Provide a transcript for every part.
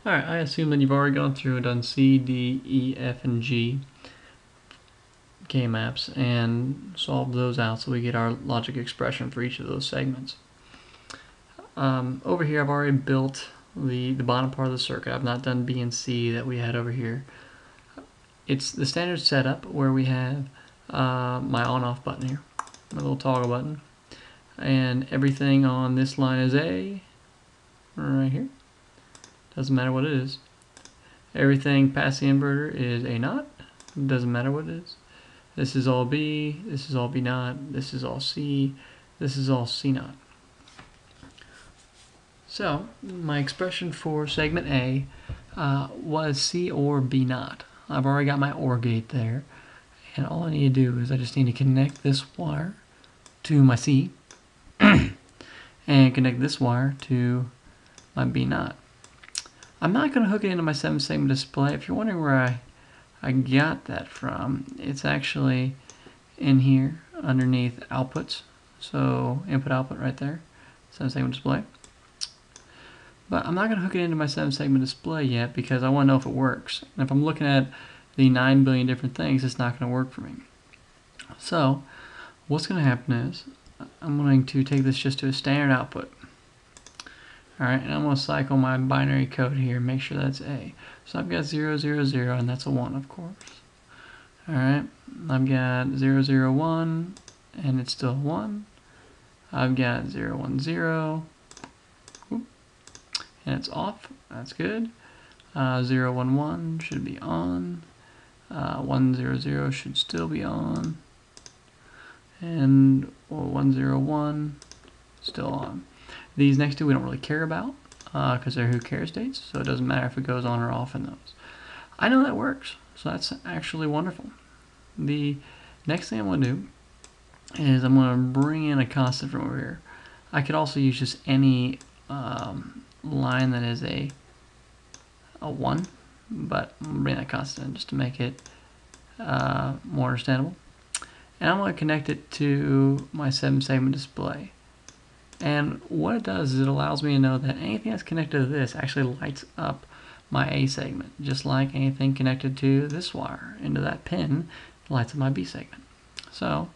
Alright, I assume that you've already gone through and done C, D, E, F, and G K-maps and solved those out so we get our logic expression for each of those segments. Over here I've already built the bottom part of the circuit. I've not done B and C that we had over here. It's the standard setup where we have my on-off button here, my little toggle button, and everything on this line is A, right here. Doesn't matter what it is. Everything past the inverter is A naught. Doesn't matter what it is. This is all B. This is all B naught. This is all C. This is all C naught. So my expression for segment A was C or B naught. I've already got my OR gate there, and all I need to do is I just need to connect this wire to my C and connect this wire to my B naught. I'm not going to hook it into my 7-segment display. If you're wondering where I got that from, it's actually in here underneath outputs. So input output right there, 7-segment display. But I'm not going to hook it into my 7-segment display yet because I want to know if it works. And if I'm looking at the 9 billion different things, it's not going to work for me. So what's going to happen is I'm going to take this just to a standard output. Alright, and I'm going to cycle my binary code here, make sure that's A. So I've got 0, 0, 0, and that's a 1, of course. Alright, I've got 0, 0, 1, and it's still 1. I've got 0, 1, 0, and it's off, that's good. 0, 1, 1 should be on. 1, 0, 0 should still be on. And 1, 0, 1, still on. These next two we don't really care about because they're who cares states, so it doesn't matter if it goes on or off in those. I know that works, so that's actually wonderful. The next thing I'm going to do is I'm going to bring in a constant from over here. I could also use just any line that is a 1, but I'm going to bring that constant in just to make it more understandable. And I'm going to connect it to my 7-segment display. And what it does is it allows me to know that anything that's connected to this actually lights up my A segment, just like anything connected to this wire into that pin lights up my B segment. So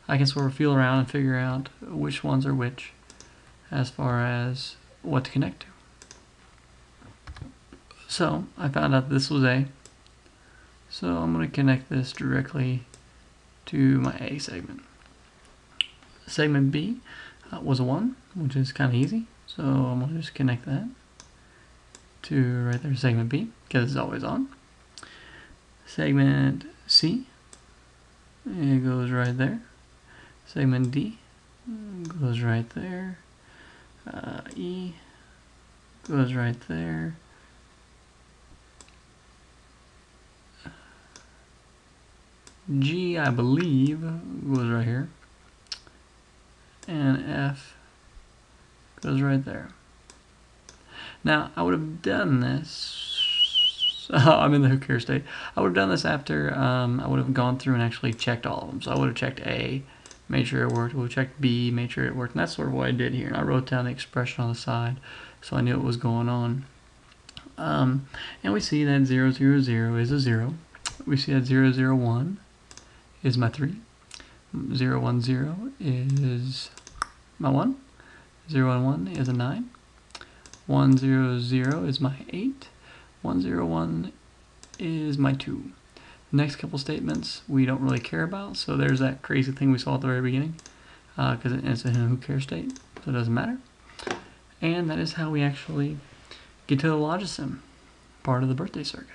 I can sort of feel around and figure out which ones are which as far as what to connect to. So I found out this was A, so I'm going to connect this directly to my A segment. Segment B was a 1, which is kind of easy, so I'm going to just connect that to right there, segment B, because it's always on. Segment C, it goes right there. Segment D goes right there. E goes right there. G, I believe, goes right here. And F goes right there. Now, I would have done this, I'm in the who cares state. I would have done this after I would have gone through and actually checked all of them. So I would have checked A, made sure it worked, would have checked B, made sure it worked, and that's sort of what I did here. And I wrote down the expression on the side so I knew what was going on. And we see that 0, 0, 0 is a 0. We see that 0, 0, 1 is my 3. 0, 1, 0 is my 1. 0, 1, 1 is a 9. 1, 0, 0 is my 8. 1, 0, 1 is my 2. Next couple statements we don't really care about, so there's that crazy thing we saw at the very beginning because it's in a who cares state, so it doesn't matter. And that is how we actually get to the Logisim part of the birthday circuit.